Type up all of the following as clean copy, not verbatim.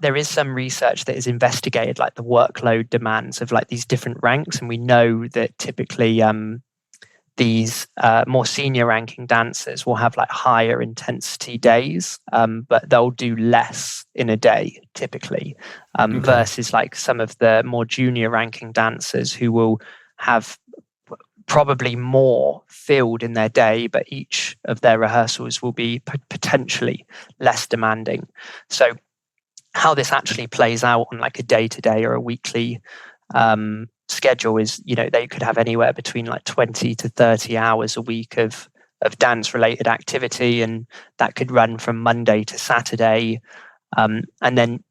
there is some research that has investigated like the workload demands of like these different ranks, and we know that typically these more senior ranking dancers will have like higher intensity days, but they'll do less in a day typically, versus like some of the more junior ranking dancers who will have probably more filled in their day, but each of their rehearsals will be potentially less demanding. So how this actually plays out on like a day-to-day or a weekly schedule is, they could have anywhere between like 20 to 30 hours a week of dance related activity, and that could run from Monday to Saturday, and then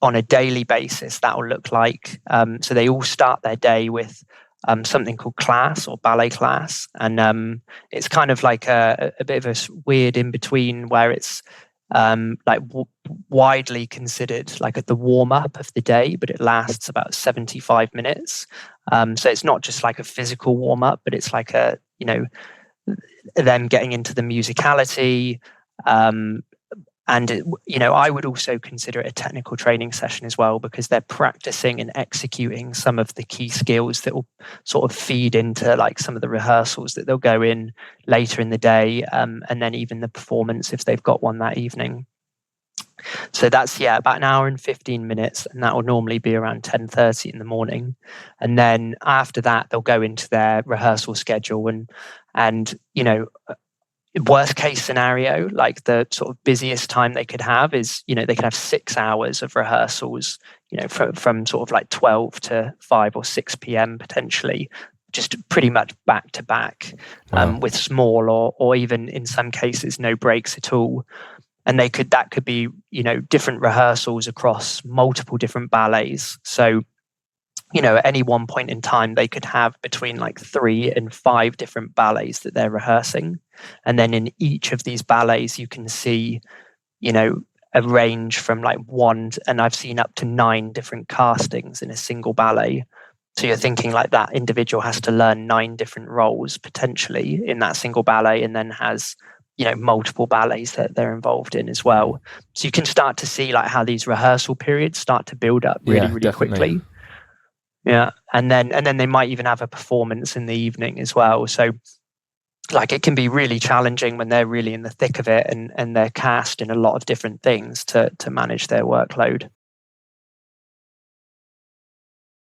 on a daily basis that will look like, so they all start their day with something called class or ballet class, and it's kind of like a bit of a weird in between where it's widely considered like the warm up of the day, but it lasts about 75 minutes. So it's not just like a physical warm up, but it's like them getting into the musicality. And I would also consider it a technical training session as well, because they're practicing and executing some of the key skills that will sort of feed into like some of the rehearsals that they'll go in later in the day, and then even the performance if they've got one that evening. So that's about an hour and 15 minutes, and that will normally be around 10:30 in the morning. And then after that they'll go into their rehearsal schedule, and worst case scenario, like the sort of busiest time they could have is, they could have 6 hours of rehearsals, from sort of like 12 to 5 or 6 p.m. potentially, just pretty much back to back, with small or even in some cases no breaks at all. And that could be, different rehearsals across multiple different ballets. So, at any one point in time, they could have between like 3 and 5 different ballets that they're rehearsing. And then in each of these ballets, you can see, a range from like 1, and I've seen up to 9 different castings in a single ballet. So you're thinking like that individual has to learn 9 different roles potentially in that single ballet, and then has, multiple ballets that they're involved in as well. So you can start to see like how these rehearsal periods start to build up really quickly. Yeah. And then they might even have a performance in the evening as well. So like it can be really challenging when they're really in the thick of it, and they're cast in a lot of different things to manage their workload.